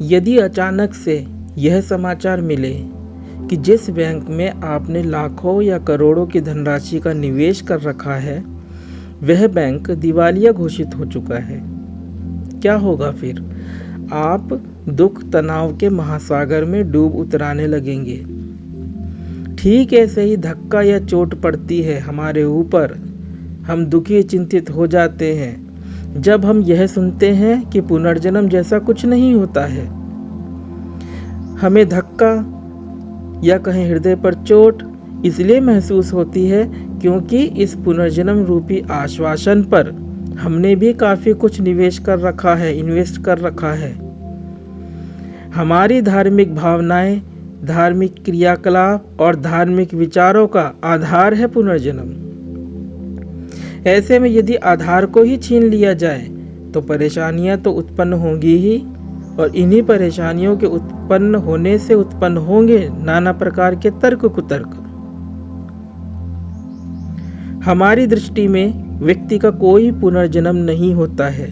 यदि अचानक से यह समाचार मिले कि जिस बैंक में आपने लाखों या करोड़ों की धनराशि का निवेश कर रखा है वह बैंक दिवालिया घोषित हो चुका है, क्या होगा फिर? आप दुख तनाव के महासागर में डूब उतराने लगेंगे। ठीक ऐसे ही धक्का या चोट पड़ती है हमारे ऊपर, हम दुखी चिंतित हो जाते हैं जब हम यह सुनते हैं कि पुनर्जन्म जैसा कुछ नहीं होता है। हमें धक्का या कहीं हृदय पर चोट इसलिए महसूस होती है क्योंकि इस पुनर्जन्म रूपी आश्वासन पर हमने भी काफ़ी कुछ निवेश कर रखा है, इन्वेस्ट कर रखा है। हमारी धार्मिक भावनाएं, धार्मिक क्रियाकलाप और धार्मिक विचारों का आधार है पुनर्जन्म। ऐसे में यदि आधार को ही छीन लिया जाए तो परेशानियां तो उत्पन्न होंगी ही, और इन्हीं परेशानियों के उत्पन्न होने से उत्पन्न होंगे नाना प्रकार के तर्क कुतर्क। हमारी दृष्टि में व्यक्ति का कोई पुनर्जन्म नहीं होता है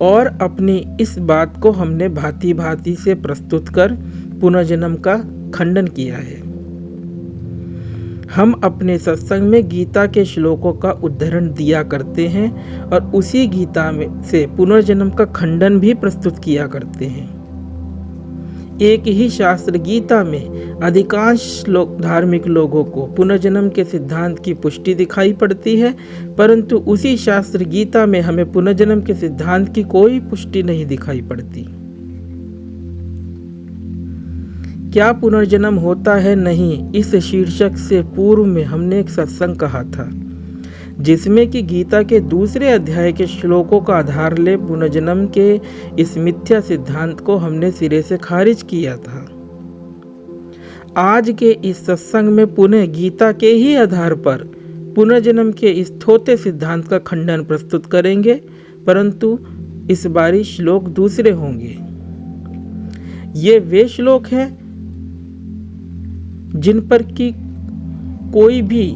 और अपनी इस बात को हमने भांति भांति से प्रस्तुत कर पुनर्जन्म का खंडन किया है। हम अपने सत्संग में गीता के श्लोकों का उद्धरण दिया करते हैं और उसी गीता में से पुनर्जन्म का खंडन भी प्रस्तुत किया करते हैं। एक ही शास्त्र गीता में अधिकांश धार्मिक लोगों को पुनर्जन्म के सिद्धांत की पुष्टि दिखाई पड़ती है, परंतु उसी शास्त्र गीता में हमें पुनर्जन्म के सिद्धांत की कोई पुष्टि नहीं दिखाई पड़ती। क्या पुनर्जन्म होता है नहीं, इस शीर्षक से पूर्व में हमने एक सत्संग कहा था जिसमें कि गीता के दूसरे अध्याय के श्लोकों का आधार ले पुनर्जन्म के इस मिथ्या सिद्धांत को हमने सिरे से खारिज किया था। आज के इस सत्संग में पुनः गीता के ही आधार पर पुनर्जन्म के इस थोथे सिद्धांत का खंडन प्रस्तुत करेंगे, परंतु इस बारी श्लोक दूसरे होंगे। ये वे श्लोक हैं जिन पर कि कोई भी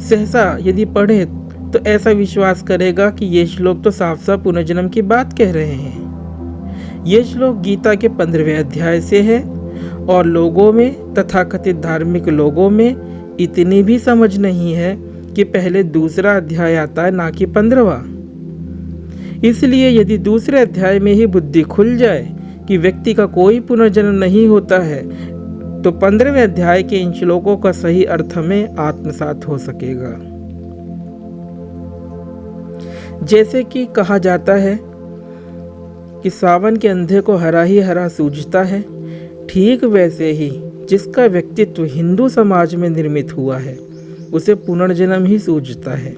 सहसा यदि पढ़े तो ऐसा विश्वास करेगा कि ये श्लोक तो साफ साफ पुनर्जन्म की बात कह रहे हैं। ये श्लोक गीता के 15वें अध्याय से है और लोगों में, तथाकथित धार्मिक लोगों में इतनी भी समझ नहीं है कि पहले दूसरा अध्याय आता है ना कि 15वां। इसलिए यदि दूसरे अध्याय में ही बुद्धि खुल जाए कि व्यक्ति का कोई पुनर्जन्म नहीं होता है तो 15वें अध्याय के इन श्लोकों का सही अर्थ में आत्मसात हो सकेगा। जैसे कि कहा जाता है कि सावन के अंधे को हरा ही हरा सूझता है, ठीक वैसे ही जिसका व्यक्तित्व हिंदू समाज में निर्मित हुआ है उसे पुनर्जन्म ही सूझता है।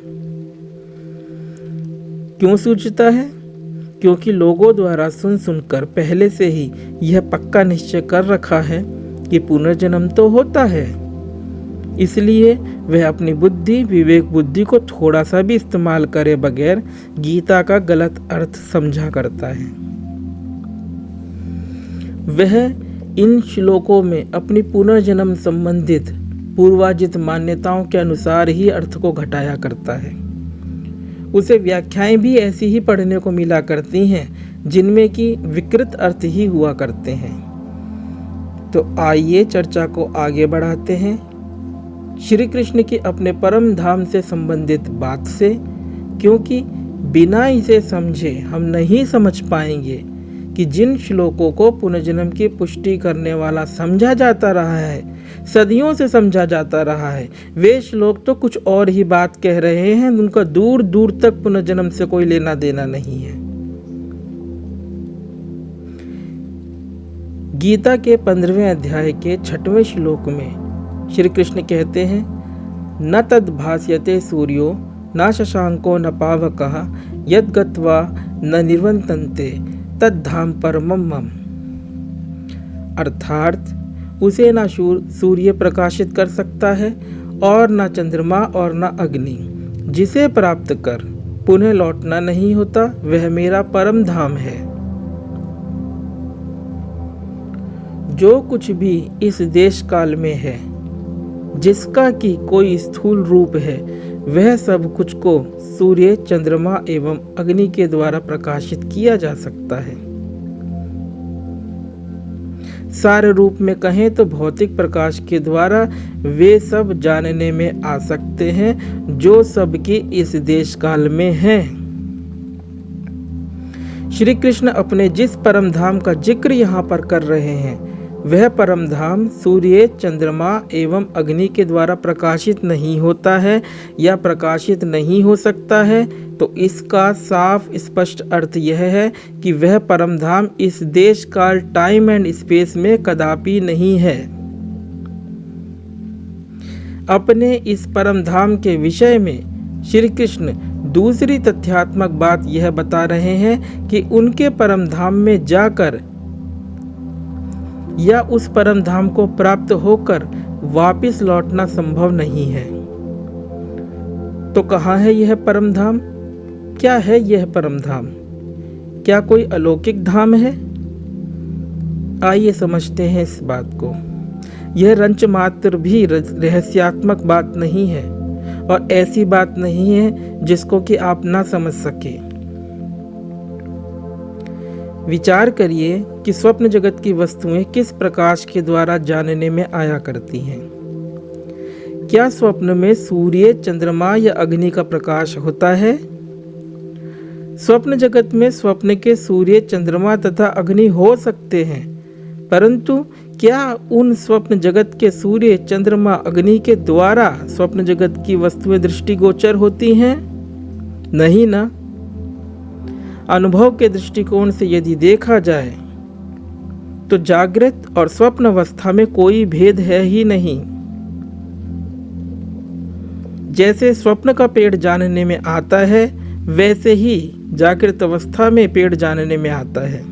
क्यों सूझता है? क्योंकि लोगों द्वारा सुन सुनकर पहले से ही यह पक्का निश्चय कर रखा है कि पुनर्जन्म तो होता है, इसलिए वह अपनी बुद्धि, विवेक बुद्धि को थोड़ा सा भी इस्तेमाल करे बगैर गीता का गलत अर्थ समझा करता है। वह इन श्लोकों में अपनी पुनर्जन्म संबंधित पूर्वाजित मान्यताओं के अनुसार ही अर्थ को घटाया करता है। उसे व्याख्याएं भी ऐसी ही पढ़ने को मिला करती हैं जिनमें कि विकृत अर्थ ही हुआ करते हैं। तो आइए चर्चा को आगे बढ़ाते हैं श्री कृष्ण की अपने परम धाम से संबंधित बात से, क्योंकि बिना इसे समझे हम नहीं समझ पाएंगे कि जिन श्लोकों को पुनर्जन्म की पुष्टि करने वाला समझा जाता रहा है, सदियों से समझा जाता रहा है, वे श्लोक तो कुछ और ही बात कह रहे हैं। उनका दूर दूर तक पुनर्जन्म से कोई लेना देना नहीं है। गीता के 15वें अध्याय के 6वें श्लोक में श्री कृष्ण कहते हैं, न तद भास्यते सूर्यो न शशांको न पावकः यद गत्वा न निवर्तन्ते तद धाम परमम मम। अर्थात उसे न सूर्य प्रकाशित कर सकता है और न चंद्रमा और न अग्नि, जिसे प्राप्त कर पुनः लौटना नहीं होता, वह मेरा परम धाम है। जो कुछ भी इस देश काल में है, जिसका कि कोई स्थूल रूप है, वह सब कुछ को सूर्य, चंद्रमा एवं अग्नि के द्वारा प्रकाशित किया जा सकता है। सार रूप में कहें तो भौतिक प्रकाश के द्वारा वे सब जानने में आ सकते हैं जो सबके इस देश काल में हैं। श्री कृष्ण अपने जिस परम धाम का जिक्र यहाँ पर कर रहे हैं वह परम धाम सूर्य, चंद्रमा एवं अग्नि के द्वारा प्रकाशित नहीं होता है या प्रकाशित नहीं हो सकता है, तो इसका साफ स्पष्ट अर्थ यह है कि वह परम धाम इस देश काल टाइम एंड स्पेस में कदापि नहीं है। अपने इस परम धाम के विषय में श्री कृष्ण दूसरी तथ्यात्मक बात यह बता रहे हैं कि उनके परम धाम में जाकर या उस परम धाम को प्राप्त होकर वापस लौटना संभव नहीं है। तो कहाँ है यह परम धाम? क्या है यह परम धाम? क्या कोई अलौकिक धाम है? आइए समझते हैं इस बात को। यह रंच मात्र भी रहस्यात्मक बात नहीं है और ऐसी बात नहीं है जिसको कि आप ना समझ सके। विचार करिए कि स्वप्न जगत की वस्तुएं किस प्रकाश के द्वारा जानने में आया करती हैं। क्या स्वप्न में सूर्य, चंद्रमा या अग्नि का प्रकाश होता है? स्वप्न जगत में स्वप्न के सूर्य, चंद्रमा तथा अग्नि हो सकते हैं, परंतु क्या उन स्वप्न जगत के सूर्य, चंद्रमा, अग्नि के द्वारा स्वप्न जगत की वस्तुएं दृष्टिगोचर होती हैं? नहीं ना। अनुभव के दृष्टिकोण से यदि देखा जाए तो जागृत और स्वप्न अवस्था में कोई भेद है ही नहीं। जैसे स्वप्न का पेड़ जानने में आता है वैसे ही जागृत अवस्था में पेड़ जानने में आता है।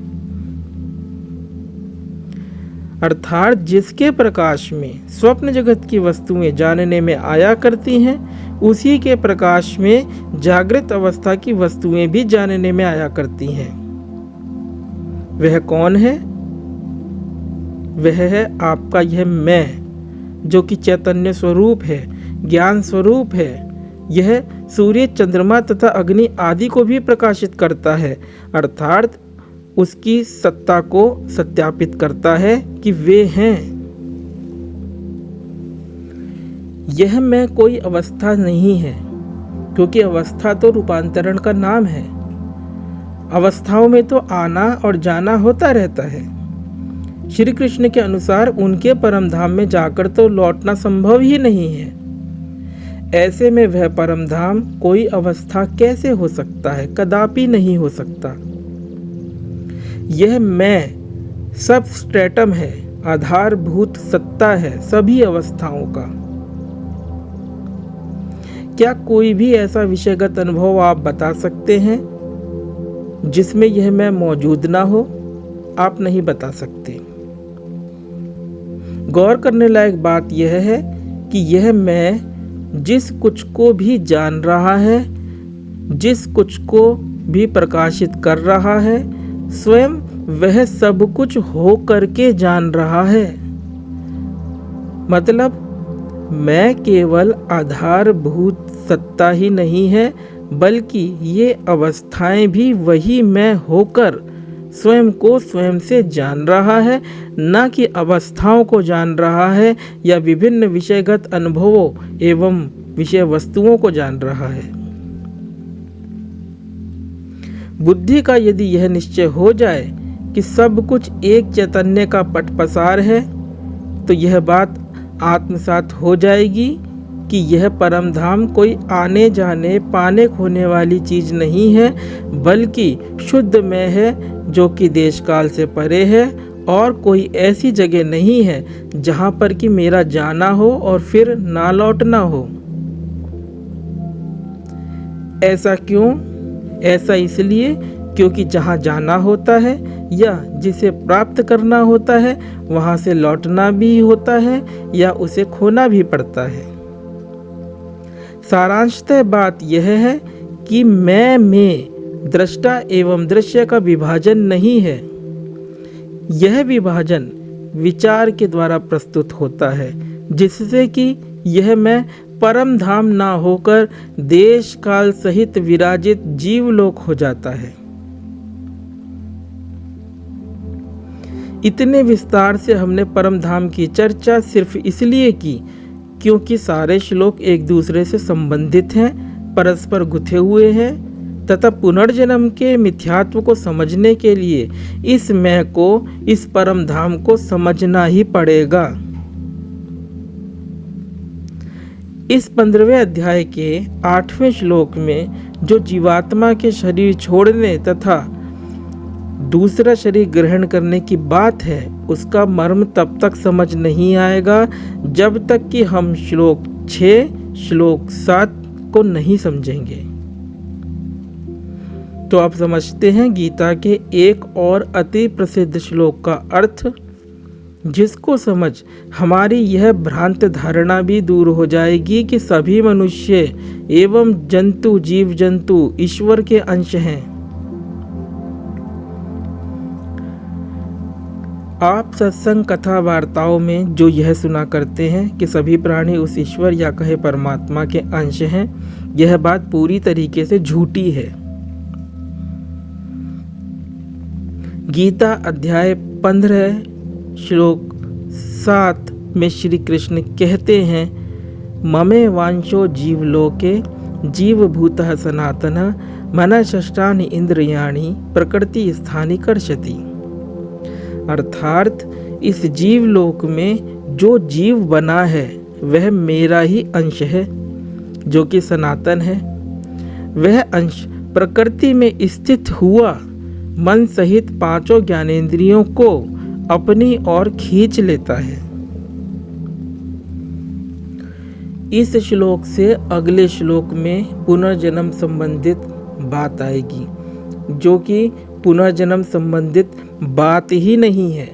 अर्थात जिसके प्रकाश में स्वप्न जगत की वस्तुएं जानने में आया करती हैं उसी के प्रकाश में जागृत अवस्था की वस्तुएं भी जानने में आया करती हैं। वह कौन है? वह है आपका यह मैं, जो कि चैतन्य स्वरूप है, ज्ञान स्वरूप है। यह सूर्य, चंद्रमा तथा अग्नि आदि को भी प्रकाशित करता है, अर्थात उसकी सत्ता को सत्यापित करता है कि वे हैं। यह मैं कोई अवस्था नहीं है, क्योंकि अवस्था तो रूपांतरण का नाम है। अवस्थाओं में तो आना और जाना होता रहता है। श्री कृष्ण के अनुसार उनके परम धाम में जाकर तो लौटना संभव ही नहीं है। ऐसे में वह परम धाम कोई अवस्था कैसे हो सकता है? कदापि नहीं हो सकता। यह मैं सबस्ट्रेटम है, आधारभूत सत्ता है सभी अवस्थाओं का। क्या कोई भी ऐसा विषयगत अनुभव आप बता सकते हैं जिसमें यह मैं मौजूद ना हो? आप नहीं बता सकते। गौर करने लायक बात यह है कि यह मैं जिस कुछ को भी जान रहा है, जिस कुछ को भी प्रकाशित कर रहा है, स्वयं वह सब कुछ हो करके जान रहा है। मतलब मैं केवल आधारभूत सत्ता ही नहीं है, बल्कि ये अवस्थाएं भी वही मैं होकर स्वयं को स्वयं से जान रहा है, न कि अवस्थाओं को जान रहा है या विभिन्न विषयगत अनुभवों एवं विषय वस्तुओं को जान रहा है। बुद्धि का यदि यह निश्चय हो जाए कि सब कुछ एक चैतन्य का पटपसार है, तो यह बात आत्मसात हो जाएगी कि यह परम धाम कोई आने जाने पाने खोने वाली चीज नहीं है, बल्कि शुद्ध मैं है जो कि देश काल से परे है और कोई ऐसी जगह नहीं है जहाँ पर कि मेरा जाना हो और फिर ना लौटना हो। ऐसा क्यों? ऐसा इसलिए क्योंकि जहाँ जाना होता है या जिसे प्राप्त करना होता है वहाँ से लौटना भी होता है या उसे खोना भी पड़ता है। सारांशतः बात यह है कि मैं में दृष्टा एवं दृश्य का विभाजन नहीं है। यह विभाजन विचार के द्वारा प्रस्तुत होता है, जिससे कि यह मैं परम धाम ना होकर देश काल सहित विराजित जीवलोक हो जाता है। इतने विस्तार से हमने परम धाम की चर्चा सिर्फ इसलिए की क्योंकि सारे श्लोक एक दूसरे से संबंधित हैं, परस्पर गुथे हुए हैं तथा पुनर्जन्म के मिथ्यात्व को समझने के लिए इस मैं को, इस परम धाम को समझना ही पड़ेगा। इस 15वें अध्याय के 8वें श्लोक में जो जीवात्मा के शरीर छोड़ने तथा दूसरा शरीर ग्रहण करने की बात है, उसका मर्म तब तक समझ नहीं आएगा जब तक कि हम श्लोक 6, श्लोक 7 को नहीं समझेंगे। तो आप समझते हैं गीता के एक और अति प्रसिद्ध श्लोक का अर्थ, जिसको समझ हमारी यह भ्रांत धारणा भी दूर हो जाएगी कि सभी मनुष्य एवं जंतु, जीव जंतु ईश्वर के अंश हैं। आप सत्संग कथा वार्ताओं में जो यह सुना करते हैं कि सभी प्राणी उस ईश्वर या कहे परमात्मा के अंश हैं, यह बात पूरी तरीके से झूठी है। गीता अध्याय 15 श्लोक 7 में श्री कृष्ण कहते हैं, ममे वांशो जीवलोके जीवभूतः सनातनः मनःषष्ठानि इंद्रियाणि प्रकृति स्थानि कर्षति। अर्थात इस जीवलोक में जो जीव बना है वह मेरा ही अंश है, जो कि सनातन है। वह अंश प्रकृति में स्थित हुआ मन सहित 5 ज्ञानेंद्रियों को अपनी ओर खींच लेता है। इस श्लोक से अगले श्लोक में पुनर्जन्म संबंधित बात आएगी, जो कि पुनर्जन्म संबंधित बात ही नहीं है।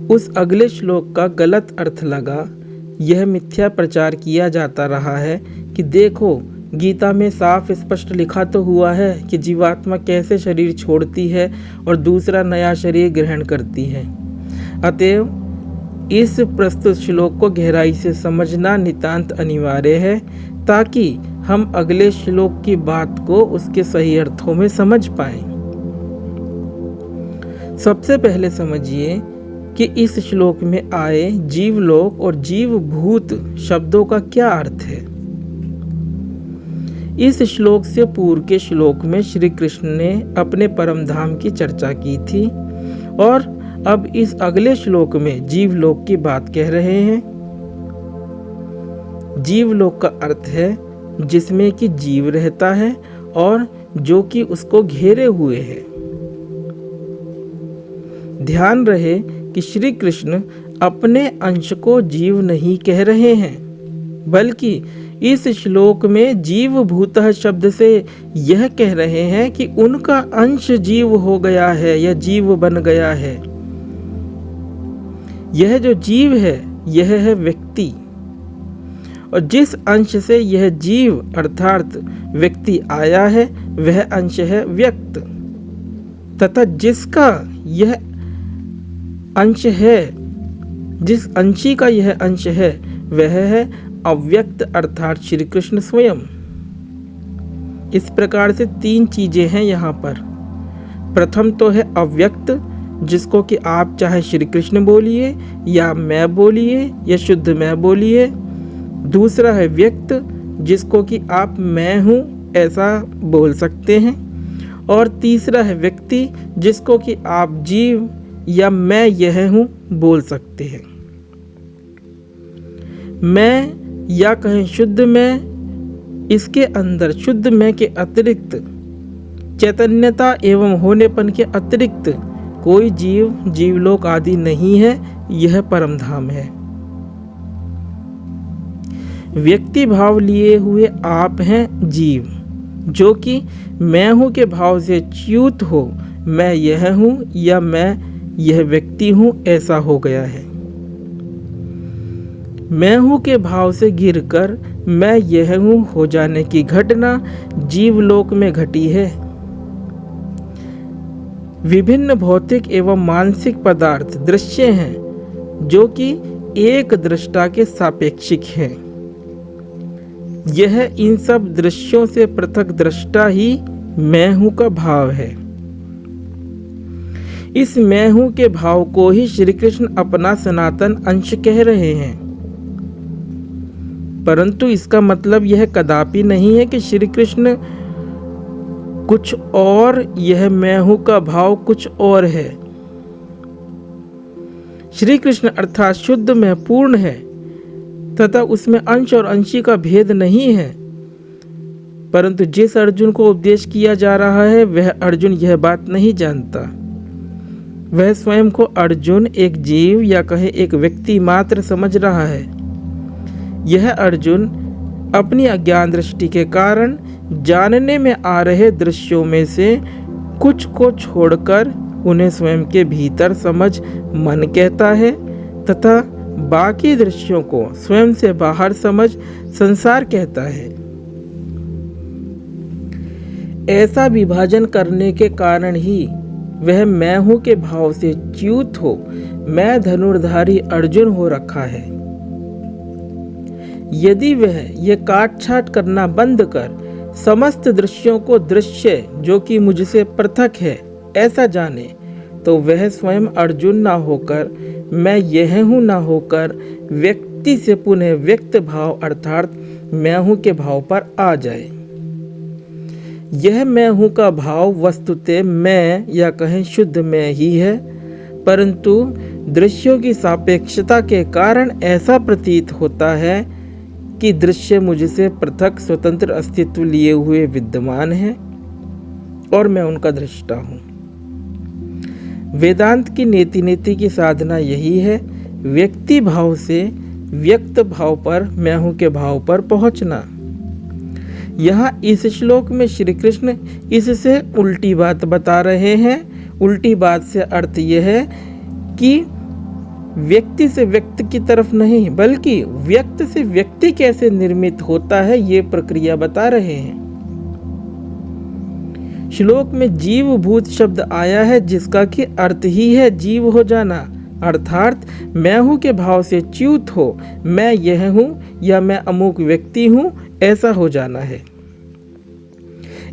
उस अगले श्लोक का गलत अर्थ लगा, यह मिथ्या प्रचार किया जाता रहा है कि देखो गीता में साफ स्पष्ट लिखा तो हुआ है कि जीवात्मा कैसे शरीर छोड़ती है और दूसरा नया शरीर ग्रहण करती है। अतएव इस प्रस्तुत श्लोक को गहराई से समझना नितांत अनिवार्य है, ताकि हम अगले श्लोक की बात को उसके सही अर्थों में समझ पाएं। सबसे पहले समझिए कि इस श्लोक में आए जीवलोक और जीवभूत शब्दों का क्या अर्थ है। इस श्लोक से पूर्व के श्लोक में श्री कृष्ण ने अपने परम धाम की चर्चा की थी और अब इस अगले श्लोक में जीवलोक की बात कह रहे हैं। जीवलोक का अर्थ है जिसमें कि जीव रहता है और जो कि उसको घेरे हुए है। ध्यान रहे कि श्री कृष्ण अपने अंश को जीव नहीं कह रहे हैं, बल्कि इस श्लोक में जीवभूतः शब्द से यह कह रहे हैं कि उनका अंश जीव हो गया है या जीव बन गया है। यह जो जीव है यह है व्यक्ति, और जिस अंश से यह जीव अर्थात व्यक्ति आया है वह अंश है व्यक्त, तथा जिसका यह अंश है, जिस अंशी का यह अंश है वह है अव्यक्त अर्थात श्री कृष्ण स्वयं। इस प्रकार से 3 चीजें हैं यहाँ पर। प्रथम तो है अव्यक्त, जिसको कि आप चाहे श्री कृष्ण बोलिए या मैं बोलिए या शुद्ध मैं बोलिए। दूसरा है व्यक्त, जिसको कि आप मैं हूँ ऐसा बोल सकते हैं। और तीसरा है व्यक्ति, जिसको कि आप जीव या मैं यह हूँ बोल सकते हैं। मैं या कहें शुद्ध मैं, इसके अंदर शुद्ध मैं के अतिरिक्त चैतन्यता एवं होनेपन के अतिरिक्त कोई जीव, जीवलोक आदि नहीं है। यह परम धाम है। व्यक्ति भाव लिए हुए आप हैं जीव, जो कि मैं हूँ के भाव से च्युत हो मैं यह हूँ या मैं यह व्यक्ति हूँ ऐसा हो गया है। मैं हूँ के भाव से गिरकर मैं यह हूँ हो जाने की घटना जीवलोक में घटी है। विभिन्न भौतिक एवं मानसिक पदार्थ दृश्य हैं, जो कि एक दृष्टा के सापेक्षिक हैं। यह इन सब दृश्यों से पृथक दृष्टा ही मैं हूँ का भाव है। इस मैं हूं के भाव को ही श्री कृष्ण अपना सनातन अंश कह रहे हैं। परंतु इसका मतलब यह कदापि नहीं है कि श्री कृष्ण कुछ और, यह मैं हूं का भाव कुछ और है। श्री कृष्ण अर्थात शुद्ध में पूर्ण है तथा उसमें अंश और अंशी का भेद नहीं है। परंतु जिस अर्जुन को उपदेश किया जा रहा है वह अर्जुन यह बात नहीं जानता। वह स्वयं को अर्जुन एक जीव या कहे एक व्यक्ति मात्र समझ रहा है। यह अर्जुन अपनी अज्ञान दृष्टि के कारण जानने में आ रहे दृश्यों में से कुछ को छोड़कर उन्हें स्वयं के भीतर समझ मन कहता है तथा बाकी दृश्यों को स्वयं से बाहर समझ संसार कहता है। ऐसा विभाजन करने के कारण ही वह मैं हूं के भाव से च्युत हो मैं धनुर्धारी अर्जुन हो रखा है। यदि वह ये काट छाट करना बंद कर समस्त दृश्यों को दृश्य जो कि मुझसे पृथक है ऐसा जाने तो वह स्वयं अर्जुन ना होकर मैं यह हूं ना होकर व्यक्ति से पुनः व्यक्त भाव अर्थात मैं हूं के भाव पर आ जाए। यह मैं हूं का भाव वस्तुतः मैं या कहें शुद्ध मैं ही है, परंतु दृश्यों की सापेक्षता के कारण ऐसा प्रतीत होता है कि दृश्य मुझसे पृथक स्वतंत्र अस्तित्व लिए हुए विद्यमान है और मैं उनका दृष्टा हूँ। वेदांत की नेति की साधना यही है, व्यक्ति भाव से व्यक्त भाव पर मैं हूँ के भाव पर पहुँचना। यहाँ इस श्लोक में श्री कृष्ण इससे उल्टी बात बता रहे हैं। उल्टी बात से अर्थ यह है कि व्यक्ति से व्यक्त की तरफ नहीं बल्कि व्यक्त से व्यक्ति कैसे निर्मित होता है ये प्रक्रिया बता रहे हैं। श्लोक में जीव भूत शब्द आया है जिसका कि अर्थ ही है जीव हो जाना, अर्थात मैं हूं के भाव से च्युत हो मैं यह हूं या मैं अमुक व्यक्ति हूं ऐसा हो जाना है।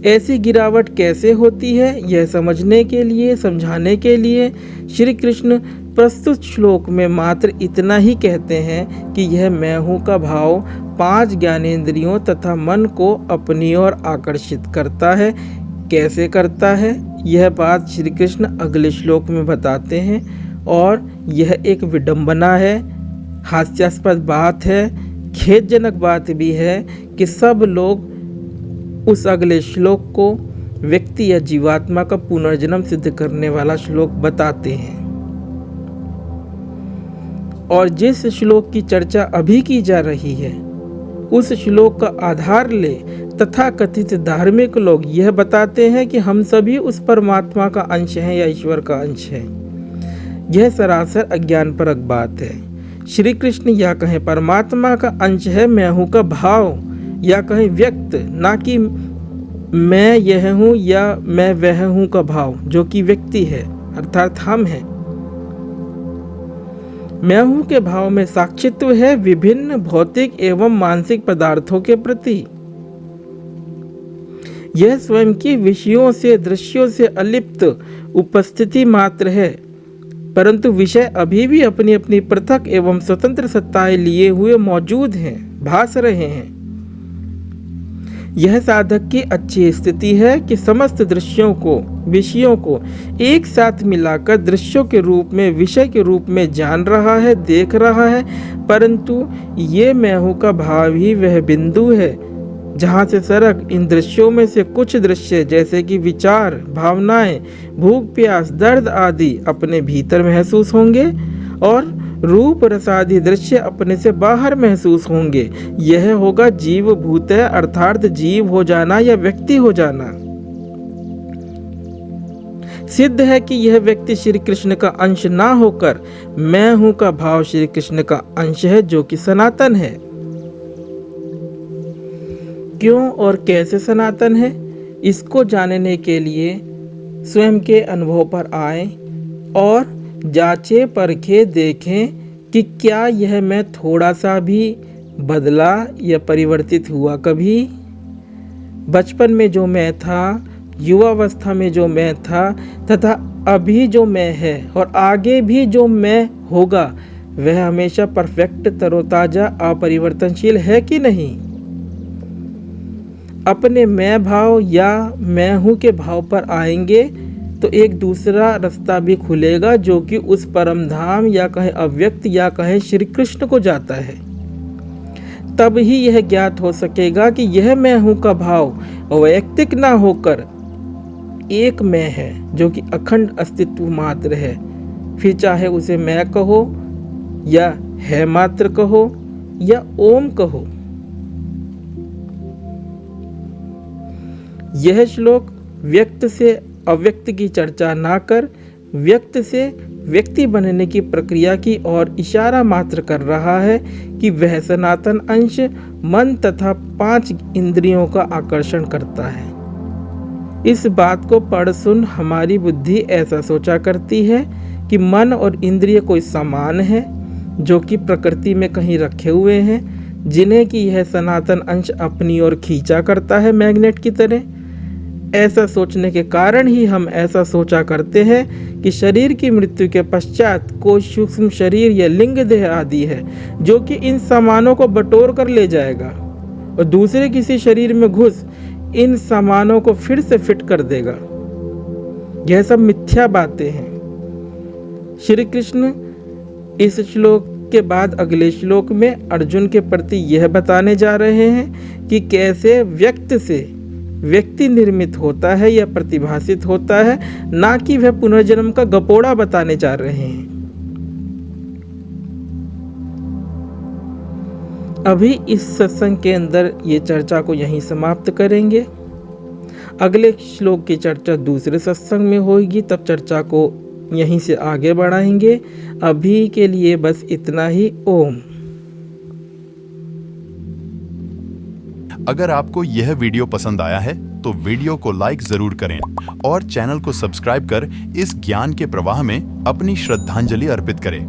ऐसी गिरावट कैसे होती है यह समझने के लिए समझाने के लिए श्री कृष्ण प्रस्तुत श्लोक में मात्र इतना ही कहते हैं कि यह मैं हूं का भाव 5 ज्ञानेंद्रियों तथा मन को अपनी ओर आकर्षित करता है। कैसे करता है यह बात श्री कृष्ण अगले श्लोक में बताते हैं और यह एक विडंबना है, हास्यास्पद बात है, खेदजनक बात भी है कि सब लोग उस अगले श्लोक को व्यक्ति या जीवात्मा का पुनर्जन्म सिद्ध करने वाला श्लोक बताते हैं। और जिस श्लोक की चर्चा अभी की जा रही है उस श्लोक का आधार ले तथा कथित धार्मिक लोग यह बताते हैं कि हम सभी उस परमात्मा का अंश हैं या ईश्वर का अंश है। यह सरासर अज्ञानपरक बात है। श्री कृष्ण या कहें परमात्मा का अंश है मैं हूं का भाव या कहें व्यक्त, ना कि मैं यह हूं या मैं वह हूं का भाव जो कि व्यक्ति है अर्थात हम हैं। मैं हूं के भाव में साक्षित्व है विभिन्न भौतिक एवं मानसिक पदार्थों के प्रति। यह स्वयं की विषयों से दृश्यों से अलिप्त उपस्थिति मात्र है, परंतु विषय अभी भी अपनी अपनी पृथक एवं स्वतंत्र सत्ताएं लिए हुए मौजूद हैं, भास रहे हैं। यह साधक की अच्छी स्थिति है कि समस्त दृश्यों को विषयों को एक साथ मिलाकर दृश्यों के रूप में विषय के रूप में जान रहा है, देख रहा है, परंतु ये मैं हूं का भाव ही वह बिंदु है जहाँ से सरक इन दृश्यों में से कुछ दृश्य जैसे कि विचार, भावनाएं, भूख प्यास, दर्द आदि अपने भीतर महसूस होंगे और रूप रसादि दृश्य अपने से बाहर महसूस होंगे। यह होगा जीव भूत है अर्थात जीव हो जाना या व्यक्ति हो जाना। सिद्ध है कि यह व्यक्ति श्री कृष्ण का अंश ना होकर मैं हूं का भाव श्री कृष्ण का अंश है जो कि सनातन है। क्यों और कैसे सनातन है इसको जानने के लिए स्वयं के अनुभव पर आए और जांचे परखे देखें कि क्या यह मैं थोड़ा सा भी बदला या परिवर्तित हुआ कभी। बचपन में जो मैं था, युवावस्था में जो मैं था तथा अभी जो मैं है और आगे भी जो मैं होगा वह हमेशा परफेक्ट, तरोताजा, अपरिवर्तनशील है कि नहीं? अपने मैं भाव या मैं हूँ के भाव पर आएंगे तो एक दूसरा रास्ता भी खुलेगा जो कि उस परम धाम या कहे अव्यक्त या कहे श्री कृष्ण को जाता है। तब ही यह ज्ञात हो सकेगा कि यह मैं हूँ का भाव वैयक्तिक ना होकर एक मैं है जो कि अखंड अस्तित्व मात्र है। फिर चाहे उसे मैं कहो या है मात्र कहो या ओम कहो। यह श्लोक व्यक्त से अव्यक्त की चर्चा ना कर व्यक्त से व्यक्ति बनने की प्रक्रिया की ओर इशारा मात्र कर रहा है कि वह सनातन अंश मन तथा 5 इंद्रियों का आकर्षण करता है। इस बात को पढ़ सुन हमारी बुद्धि ऐसा सोचा करती है कि मन और इंद्रिय कोई समान है जो कि प्रकृति में कहीं रखे हुए हैं, जिन्हें कि यह सनातन अंश अपनी ओर खींचा करता है मैग्नेट की तरह। ऐसा सोचने के कारण ही हम ऐसा सोचा करते हैं कि शरीर की मृत्यु के पश्चात कोई सूक्ष्म शरीर या लिंग देह आदि है जो कि इन सामानों को बटोर कर ले जाएगा और दूसरे किसी शरीर में घुस इन सामानों को फिर से फिट कर देगा। यह सब मिथ्या बातें हैं। श्री कृष्ण इस श्लोक के बाद अगले श्लोक में अर्जुन के प्रति यह बताने जा रहे हैं कि कैसे व्यक्त से व्यक्ति निर्मित होता है या प्रतिभासित होता है, ना कि वह पुनर्जन्म का गपोड़ा बताने जा रहे हैं। अभी इस सत्संग के अंदर ये चर्चा को यहीं समाप्त करेंगे। अगले श्लोक की चर्चा दूसरे सत्संग में होगी, तब चर्चा को यहीं से आगे बढ़ाएंगे। अभी के लिए बस इतना ही। ओम। अगर आपको यह वीडियो पसंद आया है तो वीडियो को लाइक जरूर करें और चैनल को सब्सक्राइब कर इस ज्ञान के प्रवाह में अपनी श्रद्धांजलि अर्पित करें।